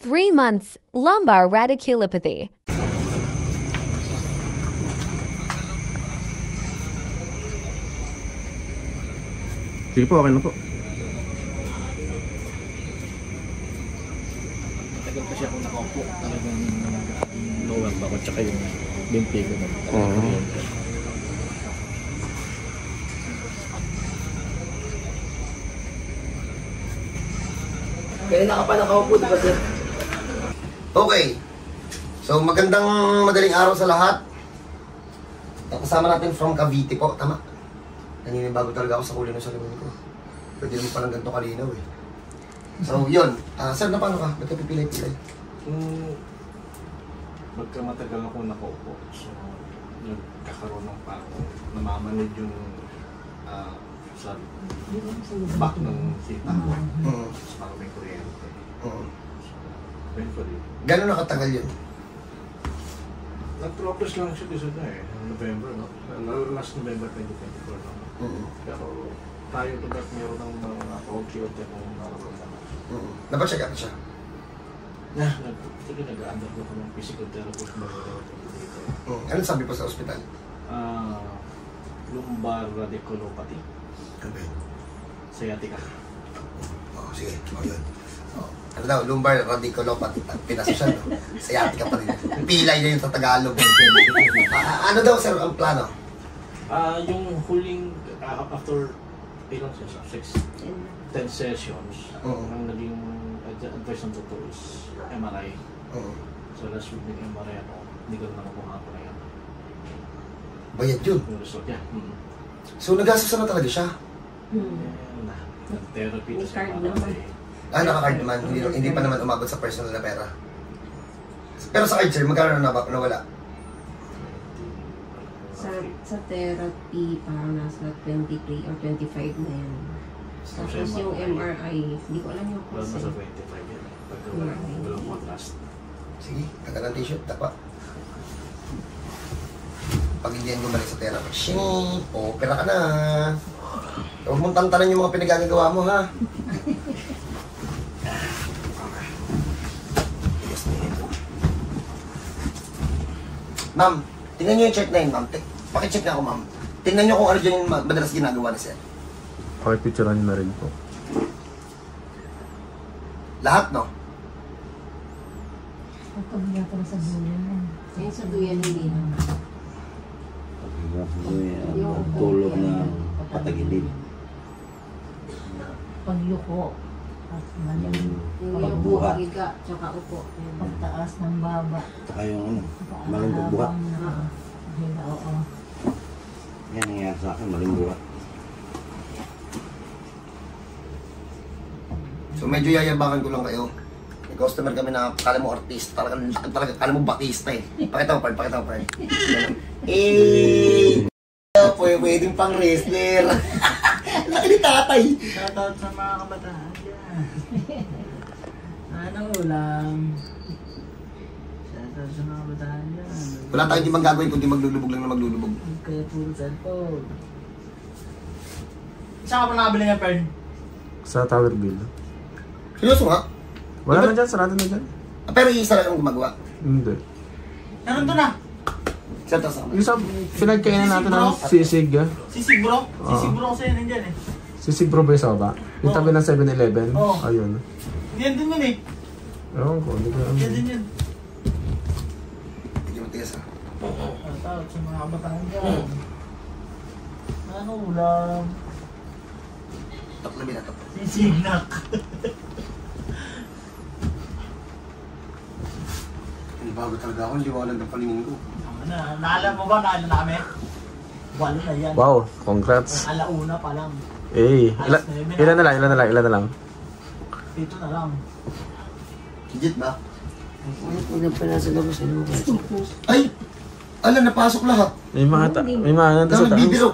3 months, lumbar radiculopathy. Sige po, okay na po. Tagal kasi ako nakaupo. Talagang lower back at saka yung binti ko. Kaya na ka pa nakaupo, di ba, sir? Okay. So, magandang madaling araw sa lahat. Kasama natin from Cavite po, tama? Naninibago talaga ako sa kulay ng salamin ko. Pwede naman palang ganito kalinaw eh. So, yun. Sir, na paano ka? Ba't ka pipilay-pilay? Magka matagal ako nakaupo. So, nagkakaroon ng parang namamanid yung sa back ng sita ko. So, parang may kuryente. So, eventually. Gano'n nakatagal yun? Nag-progress lang siya dito na eh. November, no? Last November 2024 lang. Pero tayo doon at meron ng mga pag-cute kung nararamdaman. Napacheck up siya? Sige, nag-under ko ng physical therapist bago dito. Ano sabi po sa ospital? Lumbar radiculopathy. Okay. Sciatica. Sige. Yun. Ano daw? Lumbar radiculopathy. Pinasa siya, no? Sciatica pa rin. Pilay na yun sa Tagalog. Ano daw, sir, ang plano? Yung huling, after ilang sessions, 10 sessions, ang naging advice ng doktor is MRI. So last week ng MRI ako, hindi ko na nakukuha ko na yan. Bayad yun? Yung result niya. So nagastos na talaga siya? Nag-therapy na siya. Naka-card naman. Hindi pa naman umabot sa personal na pera. Pero sa card, sir, magkano na nawala? Sa therapy, parang nasa 23 or 25 na yan. Tapos yung MRI, hindi ko alam yung cost. cost. Nasa 25 yan. Pagka walang last. Sige, tagal ng t-shirt, tapa. Pag hindi yan gumalik sa therapy, shit, opera ka na. Huwag mong tantanan yung mga pinagagagawa mo, ha? Ma'am, tingnan nyo yung check na yun, ma'am. Pakicheck na ako, ma'am. Tingnan nyo kung ano dyan yung madalas ginagawa ni sir. Pakipicturean nyo na rin po. Lahat, no? Pagkabiyata sa duyan. Yung sa duyan hindi na. Yung tulog na patagilid. Pagyuko. At maling Yung Pagbuhat. higa, tsaka upo. pagtaas ng baba. Saka yung maling pagbuhat. Oo. Yan nangyayari sa akin, maling buhat. So medyo yayabangan ko lang kayo. May customer kami na kala mo artist, talaga kala mo Batista eh. Pakita mo, Pard. Pwedeng pang wrestler. Laki ni tatay. Shoutout sa mga kabataan dyan. Ano ulam? Shoutout sa mga kabataan dyan. Wala tayong ibang gagawin kundi maglulubog lang na maglulubog. Kaya puro cellphone. Saan ka pa nakabili nga, Pern? Sa Tower Bill. Seryoso nga? Wala na dyan, sarado na dyan. Pero isa lang ang gumagawa. Hindi. Naroon doon na. Sir, tas ako. Yung sa pinagkainan natin ng sisig, Sisig bro. Sisig bro kasi nandyan eh. Sisig bro ba yung sa baba? Yung tabi ng 7-Eleven? Oo. Ayun. Yan din yun eh. Ewan ko, hindi ko alam. Yan din yun. Hindi mo tigas ha. Shoutout sa mga kabataan dyan. Ano ulam? Taklabi na to. Sisignak. Bago talaga ako, liwanag ng palingin ko. Naalam mo ba? Naalam namin? Walo na yan. Wow, congrats. Alauna pa lang. Eh, ilan na lang? Dito na lang. Legit ba? Huwag pa nasa labas ng mga. Ay! Ala, napasok lahat. May mga nandun sa Daming bibiro.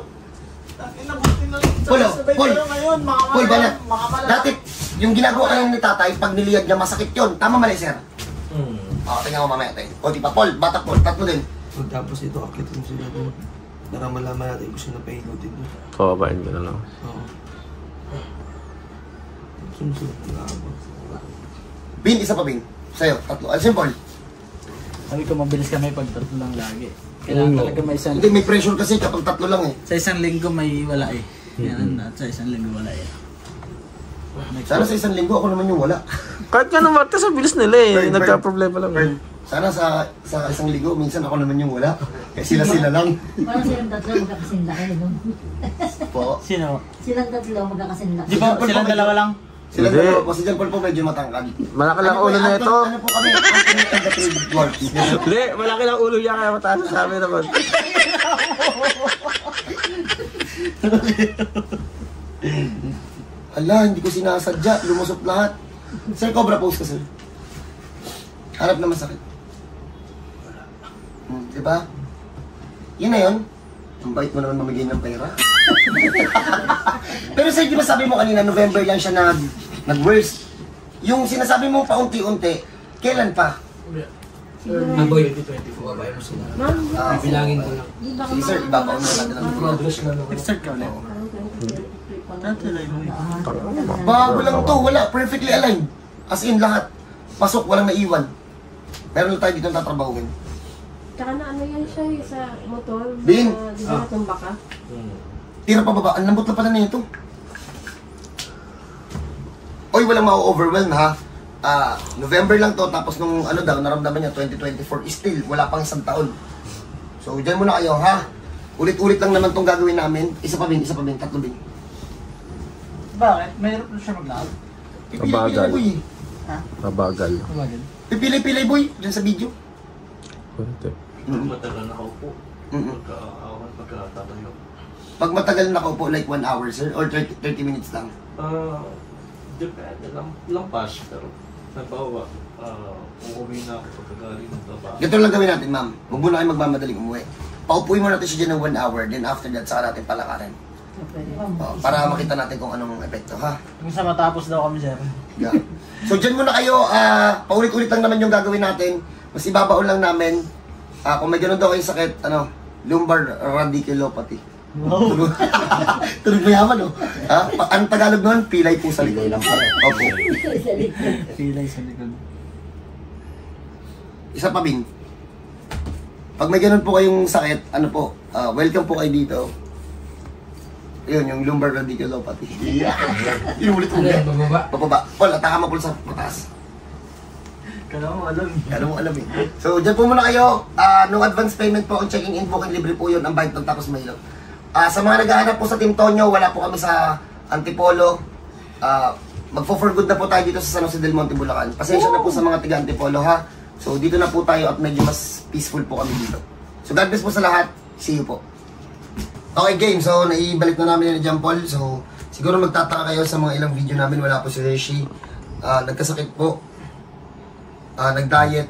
Inabuti na lang. Polo, Pol! Ngayon, Pol, banat! Dati, yung ginagawa kayo ni tatay, pag niliyag niya, masakit yun. Tama mali, sir? Tingnan mo mamaya, tayo. O, di pa, Pol, batak Pol, tatlo din. Tapos ito, akit mo sila doon. Para malaman natin kung sino pahinutin mo. Kawabain ko na lang. Oo. Sumusunod na ako. Bin, isa pa, Bin. Sa'yo, tatlo. Alisin, Paul. Sabi ko mabilis kami pag tatlo lang lagi. Kailangan talaga may isang... Hindi, may pressure kasi kapag tatlo lang eh. Sa isang linggo may wala eh. Yan, at sa isang linggo wala eh. Sana sa isang linggo ako naman yung wala. Kahit nga naman, sa bilis nila eh. Bird, Nagka-problema lang. Bird, sana sa isang linggo, minsan ako naman yung wala. Kaya sila lang. Parang silang tatlo magkakasing laki, no? Po. Sino? Silang tatlo magkakasing laki. Di ba silang dalawa lang? Sila Hindi. dalawa po. Si John Paul po medyo matangkad. Malaki lang ulo na ito. Ano po kami? Anthony and the Three Dwarfs. Hindi, malaki lang ulo niya kaya mataas sa amin naman. Ala, hindi ko sinasadya. Lumusot lahat. Sir, cobra pose ka, sir. Harap na masakit. Diba? Yun na yun. Ang bait mo naman mamigay ng pera. Pero sir, di ba sabi mo kanina, November lang siya nag-worst. Yung sinasabi mo paunti-unti, kailan pa? Boy, 2024, babae mo sila. Bilangin ko lang. Sige sir, iba pa natin ang Progress na naman. Start ka ulit. Tatulay mo. bago lang to, wala. Perfectly aligned. As in, lahat. Pasok, walang naiwan. Meron tayo dito ang tatrabahuin. Tsaka na ano yan siya sa motor. Bin! Di ba natumba ka? Tira pa baba. Ang lambot na pala na ito. Oy, walang ma-overwhelm ha. November lang to, tapos nung ano daw, naramdaman niya 2024, still, wala pang isang taon. So, dyan muna kayo ha. Ulit-ulit lang naman tong gagawin namin. Isa pa bin, tatlo bin. Bakit? Mayroon na siya maglakad? Pipili-pili boy. Ha? Mabagal. Kumagin. Pipili-pili boy, dyan sa video. Kunti. Matagal na ako po. Pagkatatayo. Pag matagal na ako po, like 1 hour sir, or 30 minutes lang. Depende lang pass, pero nagbawa, uuwi na ako pagkagaling ng trabaho. Ganito lang gawin natin ma'am. Huwag muna kayo magmamadaling umuwi. Paupuin mo natin siya dyan ng 1 hour, then after that, saka natin palakarin. Para makita natin kung anong epekto ha. Kung sa matapos daw kami, sir. Yeah. So dyan muna kayo, paulit-ulit lang naman yung gagawin natin. Mas ibabaon lang namin. Kung may ganun daw kayong sakit, lumbar radiculopathy. Wow. Tunog mayaman, no? Ang Tagalog nun, pilay po sa likod. Pilay lang pala. Opo. Pilay sa likod. Isa pa, Bing. Pag may ganun po kayong sakit, welcome po kayo dito. Yun, yung lumbar radiculopathy. Inulit-ulit. Bababa. Paul, ataka mo Paul sa mataas. Kala mo alam. Kala mo alam eh. So, dyan po muna kayo. No advance payment po. Ang checking in booking libre po yun. Ang bayad pagtapos mahilot. Sa mga naghahanap po sa Team Tonyo, wala po kami sa Antipolo. Magpo-for good na po tayo dito sa San Jose del Monte, Bulacan. Pasensya na po sa mga tiga Antipolo ha. So, dito na po tayo at medyo mas peaceful po kami dito. So, God bless po sa lahat. See you po. Okay, game. So, naibalik na namin yung John Paul. So, siguro magtataka kayo sa mga ilang video namin. Wala po si Hershey. Nagkasakit po. Nag-diet.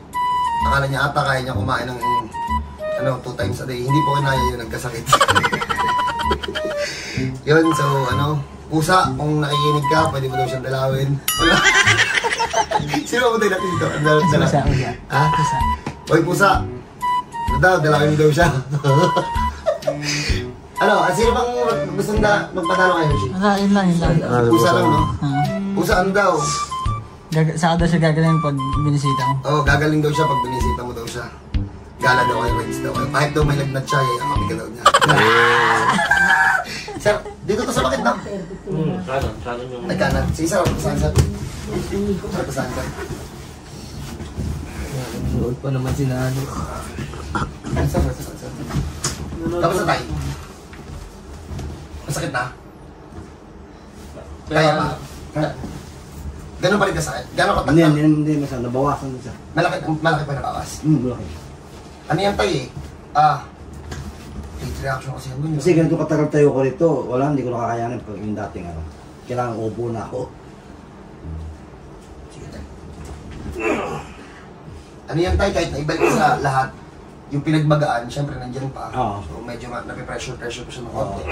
Akala niya ata kaya niya kumain ng 2 times a day. Hindi po kinaya yun, nagkasakit. Yun, so pusa, kung nakikinig ka, pwede mo daw siyang dalawin. Sino ba tayo natin dito? Pusa. Ha? Hoy, pusa. Dalawin mo daw siya. Sino bang gusto na magpadalo kayo, Hershey? Yun lang. Pusa lang, no? Pusa, ano daw? Saka daw siya gagaling pag binisita ko. Oo, gagaling daw siya pag binisita mo daw siya. Gala daw kayo, Wednesday daw kayo. Kahit daw may lagnat siya, yayakapin ka daw niya. Sir, dito to sa bakit na? Kanan yung... Ay, kanan. Sige, sir. Saan, sir? Saan, sir? Noon pa naman sinano. Saan, sir? Tapos na tayo. Masakit na? Kaya pa? Gano'n pa rin kasakit? Gano'n katakta? Hindi, masaya. Nabawasan na siya. Malaki pa nabawas. Malaki. Ano yan tayo eh? Heat reaction kasi yan. Kasi ganito katagal tayo ko rito, hindi ko nakakayanin pag yung dating kailangan upo na ako. Sige tayo. Ano yan tayo, kahit naibalik sa lahat, yung pinagmagaan, syempre nandyan pa. Oo. So medyo napipressure pa siya ng konti.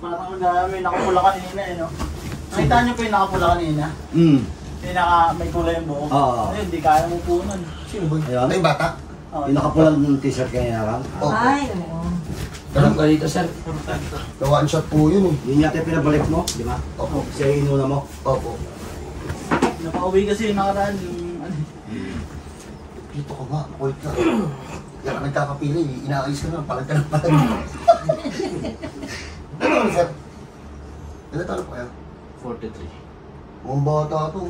Parang may nakapula kanina no? Nakita niyo po yung nakapula kanina? May kulay yung buhok. Oo. Hindi kaya mo po nun. Sino ba? Ayun. Ano yung bata? Yung nakapulang ng t-shirt kanina lang. Oo. Ay, oo. Alam ka dito, sir. One shot po yun eh. Yun yata yung pinabalik mo, di ba? Opo. Siya yung inuna mo. Opo. Napauwi kasi yung nakaraan yung Dito ka nga, kulit ka. Yan ka nagkakapili, inaayos ka na, palag ka na palag. Ano ano, sir? Ilan taon po kayo? 43. Mukhang bata to.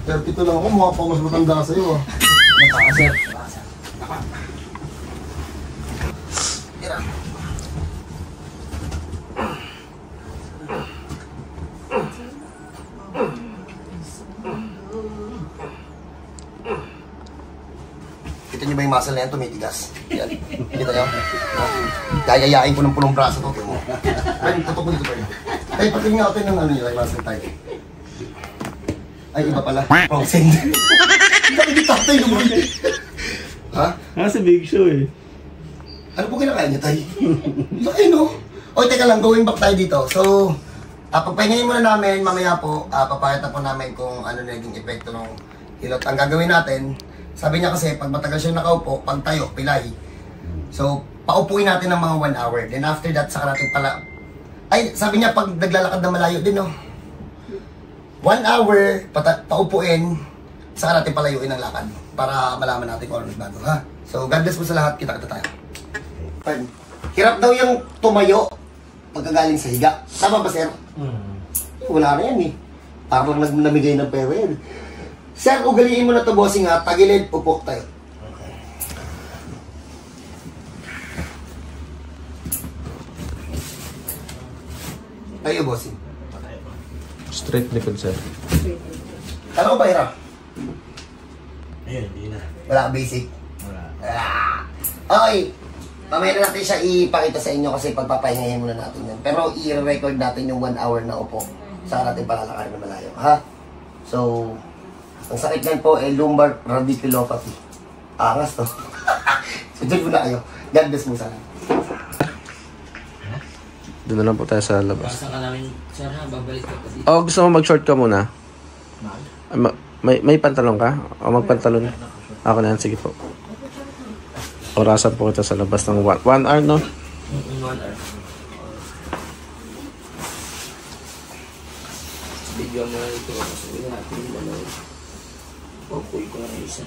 32 lang ako, mukha pa mas matanda sa'yo ah. Napaka, sir. Tira. Kita niyo ba yung muscle na yan tumitigas? Yan. Kita niyo? Yayayain ko ng punong braso to. Tingnan mo. Ay, tutok mo dito pa yun. Ay, patingin nga natin ng ano yun, yung muscle tayo. Ay, iba pala. Wrong send. Hindi tatay naman. Ha? Sa Big Show eh. Ano po kinakain niya, tay? Laki, no? O, teka lang, going back tayo dito. So, pagpahingayin muna namin, mamaya po, papakita po namin kung ano naging epekto ng hilot. Ang gagawin natin, sabi niya kasi, pag matagal siya nakaupo, pag tayo, pilay. So, paupuin natin ng mga 1 hour. Then after that, saka natin pala... Ay, sabi niya, pag naglalakad na malayo din, no? 1 hour, paupuin, saka natin palayuin ang lakad. Para malaman natin kung ano nagbago, ha? So, God bless po sa lahat. Kita-kita tayo. Hirap daw yung tumayo pagkagaling sa higa. Tama ba, sir? Wala na yan, eh. Parang namigay ng pera yan. Sir, ugaliin mo na ito, bossing, ha? Tagilid, upo tayo. Tayo, bossing. Straight likod, sir. Kala ko ba hirap? Ayun, hindi na. Wala, basic. Wala. Okay. Mamaya na natin siya ipakita sa inyo kasi pagpapahingayin muna natin yan. Pero i-record natin yung 1 hour na upo. Saka natin palalakarin na malayo. Ha? So, ang sakit yan po ay lumbar radiculopathy. Angas to. So, dyan muna kayo. God bless mo sana. Doon na lang po tayo sa labas. Basta ka namin, sir ha, babalik ka kasi. O, gusto mo mag-short ka muna? May pantalon ka? O magpantalon? Ako na yan, sige po. Orasan po kita sa labas ng 1 hour, no? 1 hour. Bigyan mo na ito. Sabi natin yung dalawa. Pupuy ko na isa.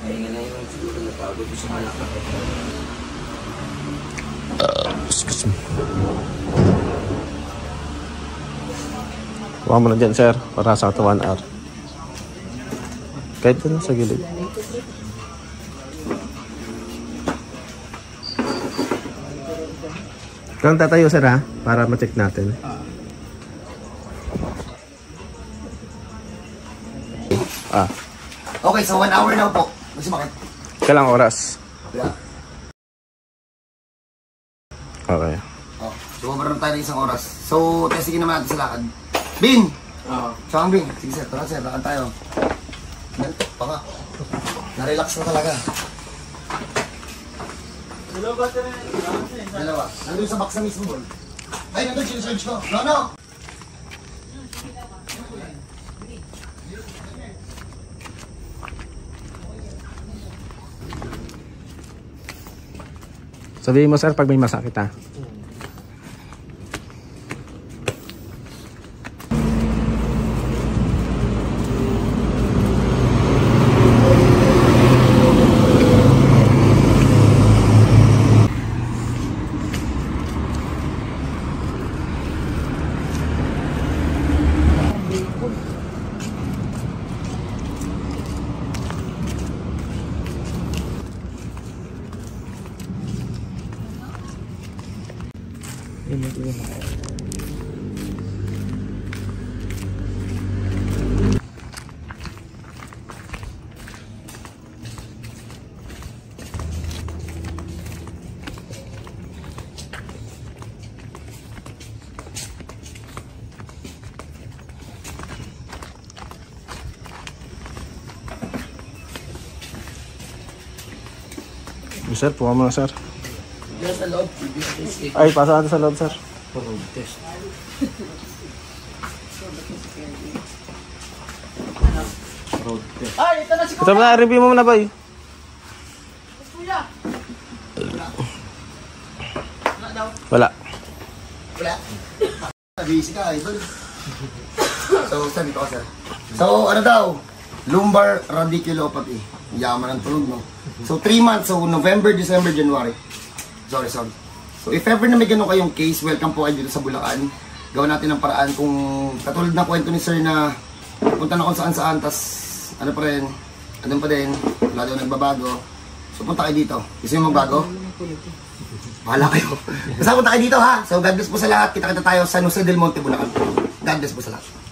Kaya nga na yung siguro napagod ko sa malakad. Excuse me. Huwag mo na dyan, sir. Para sa ito 1 hour. Kahit doon sa gilid. Kung tatayo, sir, ha? Para ma-check natin. Okay, so 1 hour na po. Mas makit. Kailang oras? Wala. Okay. Oh, so mabaroon tayo ng isang oras. So, testingin naman natin sa lakad. Bin! Saan Bin? Sige sir, tara sir, lakad tayo. Nantok pa nga. Na-relax na talaga. Dalawa. Nandun sa box na mismo, boy. Ay, nandun, sinesearch ko. No! Sabihin mo, sir, pag may masakit, ha? Sir, puha mo na, sir. Sa loob. Ay, pasa natin sa loob, sir. Road test. Road test. Ay, ito na si Ito mo na, review mo na, boy. Kuya. Wala. Wala. Busy ka, idol. So, sabi ko, sir. So, ano daw? Lumbar radiculopathy. Yaman ang tulog, no? So, 3 months. So, November, December, January. Sorry. So, if ever na may ganun kayong case, welcome po kayo dito sa Bulacan. Gawin natin ang paraan kung katulad ng kwento ni sir na punta na kung saan-saan, tas ano pa rin, andun pa din, wala daw nagbabago. So, punta kayo dito. Gusto nyo magbago? Bahala kayo. Basta punta kayo dito, ha? So, God bless po sa lahat. Kita-kita tayo sa San Jose del Monte, Bulacan. God bless po sa lahat.